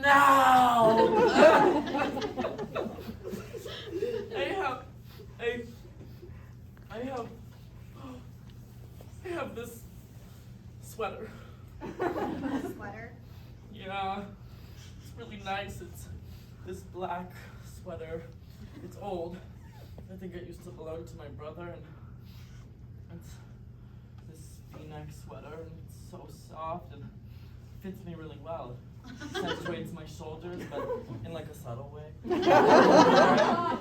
No! I have this sweater. Sweater? Yeah, it's really nice. It's this black sweater. It's old. I think it used to belong to my brother, and it's this V-neck sweater, and it's so soft and fits me really well. It accentuates my shoulders, but in like a subtle way. I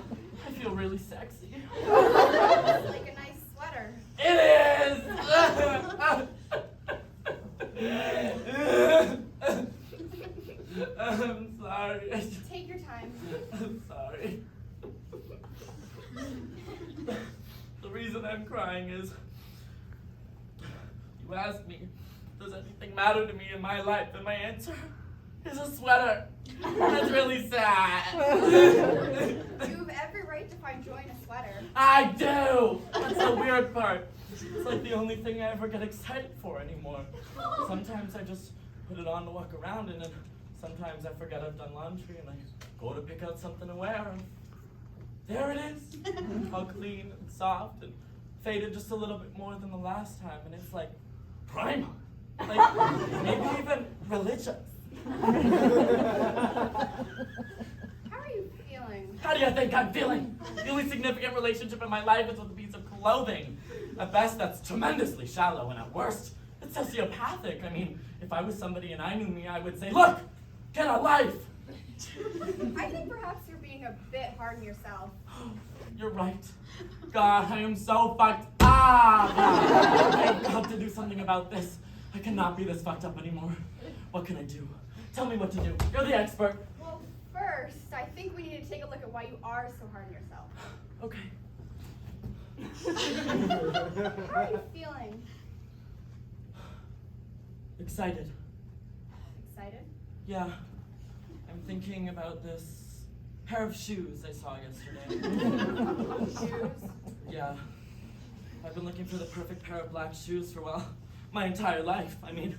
feel really sexy. It's like a nice sweater. It is! I'm sorry. Take your time. I'm sorry. The reason I'm crying is you asked me, does anything matter to me in my life? And my answer is a sweater. That's really sad. You have every right to find joy in a sweater. I do! That's the weird part. It's like the only thing I ever get excited for anymore. Sometimes I just put it on to walk around, and then sometimes I forget I've done laundry and I go to pick out something to wear, and there it is. All clean and soft and faded just a little bit more than the last time, and it's like primal. Like maybe even religious. How are you feeling? How do you think I'm feeling? The only significant relationship in my life is with a piece of clothing. At best, that's tremendously shallow, and at worst, it's sociopathic. I mean, if I was somebody and I knew me, I would say, look, get a life. I think perhaps you're being a bit hard on yourself. You're right. God, I am so fucked up. I've got to do something about this. I cannot be this fucked up anymore. What can I do? Tell me what to do. You're the expert. Well, first, I think we need to take a look at why you are so hard on yourself. Okay. How are you feeling? Excited. Excited? Yeah. I'm thinking about this pair of shoes I saw yesterday. Shoes? Yeah. I've been looking for the perfect pair of black shoes for, well, my entire life. I mean,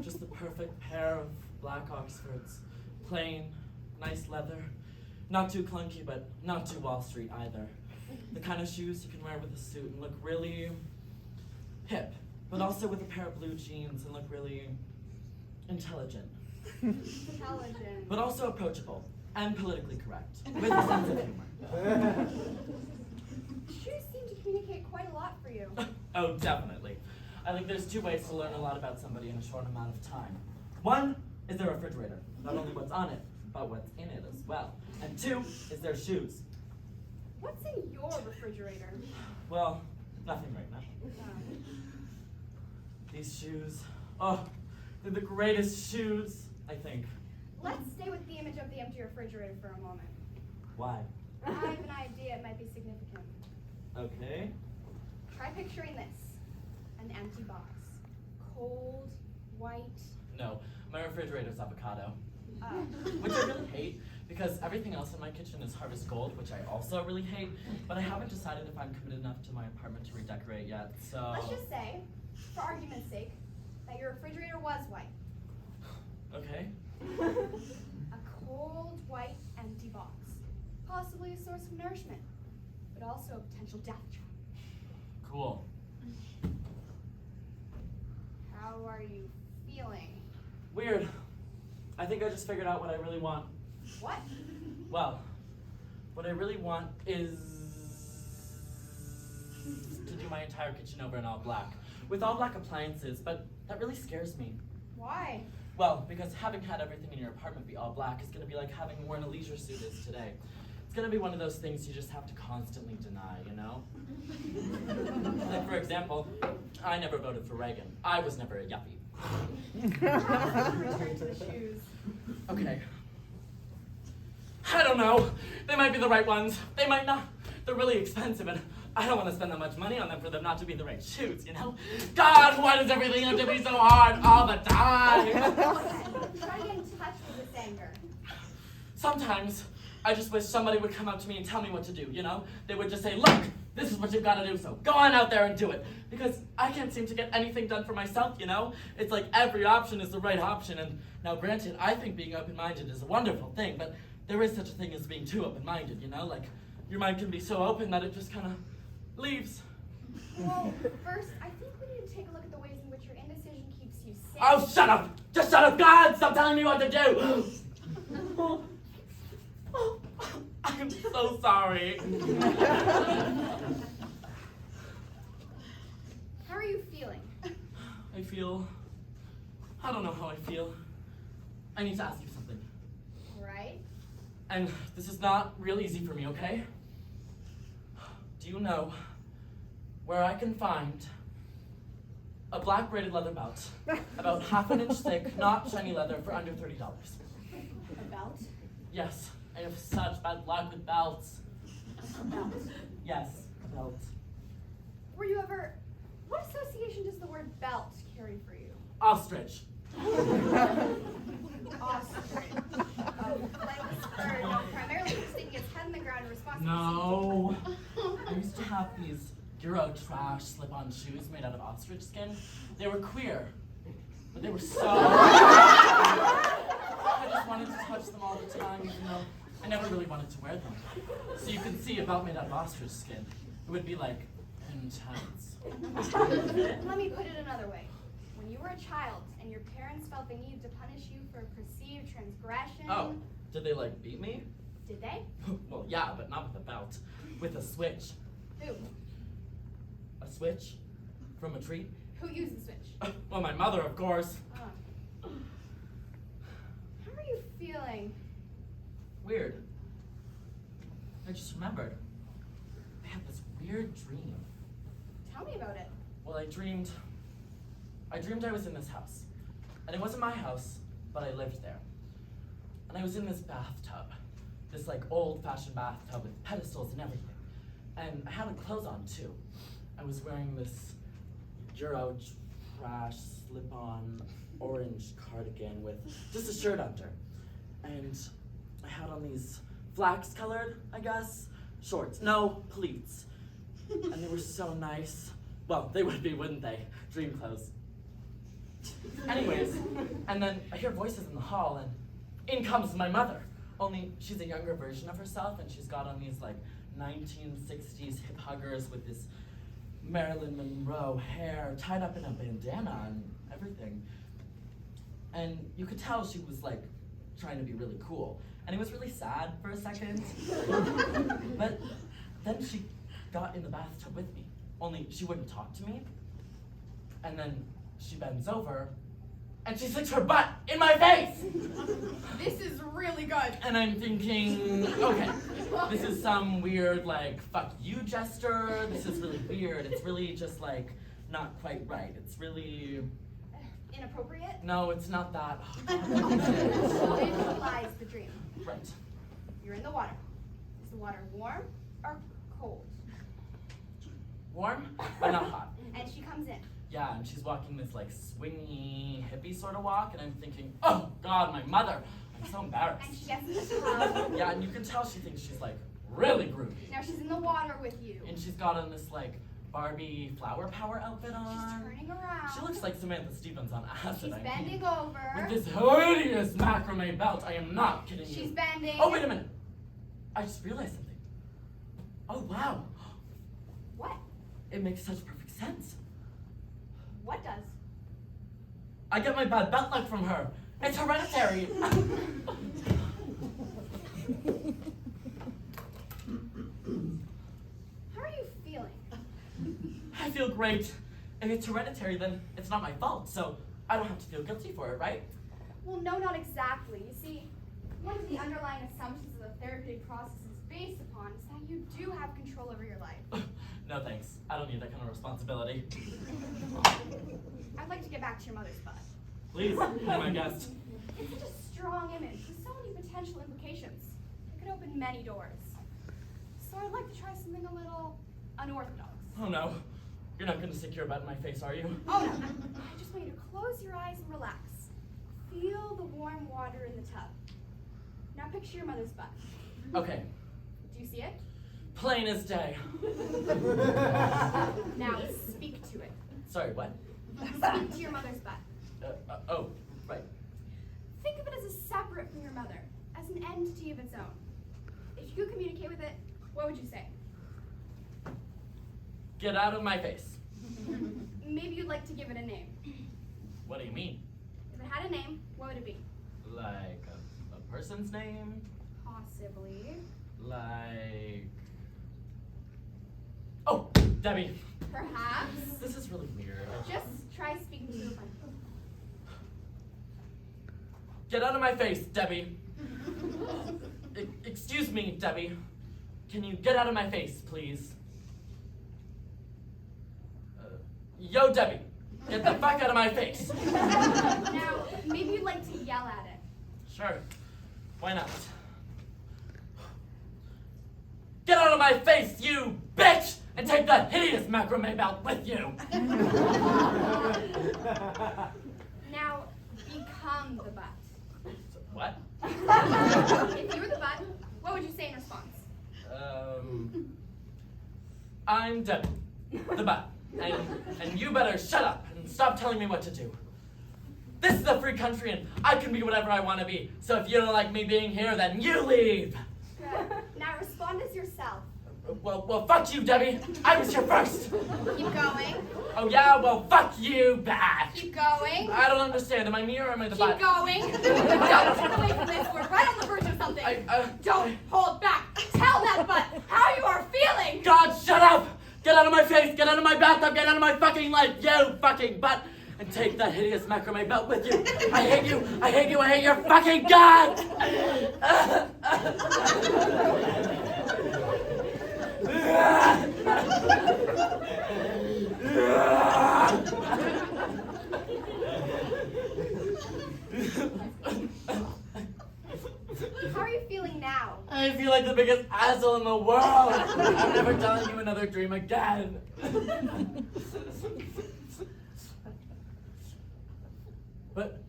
just the perfect pair of black Oxfords. Plain, nice leather. Not too clunky, but not too Wall Street either. The kind of shoes you can wear with a suit and look really hip, but also with a pair of blue jeans and look really intelligent. Intelligent. But also approachable and politically correct, with a sense of humor. Shoes seem to communicate quite a lot for you. Oh, definitely. I think there's two ways to learn a lot about somebody in a short amount of time. One is their refrigerator, not only what's on it, but what's in it as well. And two is their shoes. What's in your refrigerator? Well, nothing right now. These shoes, oh, they're the greatest shoes, I think. Let's stay with the image of the empty refrigerator for a moment. Why? I have an idea it might be significant. Okay. Try picturing this. An empty box. Cold, white. No, my refrigerator's avocado. Uh, Which I really hate, because everything else in my kitchen is harvest gold, which I also really hate, but I haven't decided if I'm committed enough to my apartment to redecorate yet, so... Let's just say, for argument's sake, that your refrigerator was white. Okay. A cold, white, empty box. Possibly a source of nourishment, but also a potential death trap. Cool. How are you feeling? Weird. I think I just figured out what I really want. What? Well, what I really want is to do my entire kitchen over in all black, with all black appliances, but that really scares me. Why? Well, because having had everything in your apartment be all black is going to be like having worn a leisure suit is today. It's going to be one of those things you just have to constantly deny, you know? Like, for example, I never voted for Reagan. I was never a yuppie. Return to the shoes. Okay. I don't know. They might be the right ones. They might not. They're really expensive, and I don't want to spend that much money on them for them not to be the right shoes, you know? God, why does everything have to be so hard all the time? Try to get in touch with this anger. Sometimes I just wish somebody would come up to me and tell me what to do, you know? They would just say, look, this is what you've got to do, so go on out there and do it. Because I can't seem to get anything done for myself, you know? It's like every option is the right option, and now granted, I think being open-minded is a wonderful thing, but there is such a thing as being too open-minded, you know? Like, your mind can be so open that it just kind of leaves. Well, first, I think we need to take a look at the ways in which your indecision keeps you safe. Oh, shut up! Just shut up! God, stop telling me what to do! I'm so sorry. How are you feeling? I don't know how I feel. I need to ask you something. Right? And this is not real easy for me, okay? Do you know where I can find a black braided leather belt, about half an inch thick, not shiny leather, for under $30? A belt? Yes, I have such bad luck with belts. A belt. Yes, a belt. Were you ever... What association does the word belt carry for you? Ostrich. Ostrich. Like this bird, primarily sticking its head in the ground in response to No. I used to have these Euro trash slip-on shoes made out of ostrich skin. They were queer, but they were so... I just wanted to touch them all the time, even though I never really wanted to wear them. So you can see a belt made out of ostrich skin. It would be like intense. Let me put it another way. When you were a child and your parents felt the need to punish you for a perceived transgression... Oh, did they like beat me? Did they? Well, yeah, but not with a belt. With a switch. Who? A switch? From a treat? Who used the switch? Well, my mother, of course. How are you feeling? Weird. I just remembered. I had this weird dream. Tell me about it. Well, I dreamed I was in this house. And it wasn't my house, but I lived there. And I was in this bathtub. This like old-fashioned bathtub with pedestals and everything. And I had clothes on too. I was wearing this Euro trash slip-on orange cardigan with just a shirt under. And I had on these flax-colored, I guess, shorts. No, pleats. And they were so nice. Well, they would be, wouldn't they? Dream clothes. Anyways, and then I hear voices in the hall, and in comes my mother. Only she's a younger version of herself, and she's got on these like 1960s hip huggers with this Marilyn Monroe hair tied up in a bandana and everything. And you could tell she was like trying to be really cool. And it was really sad for a second. But then she got in the bathtub with me. Only she wouldn't talk to me. And then she bends over and she sticks her butt in my face! This is really good. And I'm thinking, okay, this is some weird like fuck you gesture. This is really weird. It's really just like not quite right. It's really... Inappropriate? No, it's not that. Visualize the dream. Right. You're in the water. Is the water warm or cold? Warm, but not hot. And she comes in. Yeah, and she's walking this like swingy hippie sort of walk, and I'm thinking, oh God, my mother. I'm so embarrassed. And she gets in the tub. Yeah, and you can tell she thinks she's like really groovy. Now she's in the water with you. And she's got on this like Barbie flower power outfit on. She's turning around. She looks like Samantha Stevens on acid. She's I mean. bending over. With this hideous macrame belt. I am not kidding you. She's bending. Oh, wait a minute. I just realized something. Oh, wow. What? It makes such perfect sense. What does? I get my bad belt luck from her. It's hereditary. How are you feeling? I feel great. If it's hereditary, then it's not my fault, so I don't have to feel guilty for it, right? Well, no, not exactly. You see, one of the underlying assumptions of the therapeutic process is based upon is that you do have control over your life. No thanks. I don't need that kind of responsibility. I'd like to get back to your mother's butt. Please, be my guest. It's such a strong image with so many potential implications. It could open many doors. So I'd like to try something a little unorthodox. Oh no. You're not gonna stick your butt in my face, are you? Oh no, I just want you to close your eyes and relax. Feel the warm water in the tub. Now picture your mother's butt. Okay, Do you see it? plain as day. Now speak to it. Sorry, what? Speak to your mother's butt. Oh, right. Think of it as a separate from your mother, as an entity of its own. If you could communicate with it, what would you say? Get out of my face. Maybe you'd like to give it a name. What do you mean? If it had a name, what would it be? Like a person's name? Possibly. Like... Oh, Debbie. Perhaps. This is really weird. Just try speaking to a friend. Get out of my face, Debbie. Excuse me, Debbie. Can you get out of my face, please? Yo, Debbie. Get the fuck out of my face. Now, maybe you'd like to yell at it. Sure. Why not? Get out of my face, you bitch! And take that hideous macrame belt with you! Now, become the butt. What? If you were the butt, what would you say in response? I'm Debbie, the butt. And you better shut up and stop telling me what to do. This is a free country and I can be whatever I want to be. So if you don't like me being here, then you leave. Good. Now respond as yourself. Well, fuck you, Debbie. I was here first. Keep going. Oh yeah, well, fuck you back. Keep going. I don't understand. Am I me or am I the butt? Keep going. Don't turn away from this. We're right on the verge of something. Don't hold back. Tell that butt how you are feeling. God, shut up! Get out of my face! Get out of my bathtub! Get out of my fucking life! You fucking butt! And take that hideous macrame belt with you! I hate you! I hate you! I hate your fucking guts! How are you feeling now? I feel like the biggest asshole in the world! I'm never telling you another dream again! But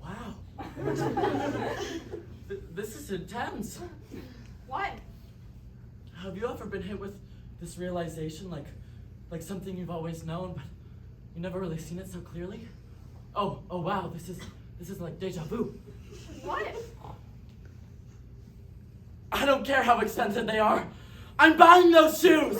wow. This is intense. What? Have you ever been hit with this realization, like something you've always known, but you never really seen it so clearly? Oh wow, this is like deja vu. What? I don't care how expensive they are. I'm buying those shoes!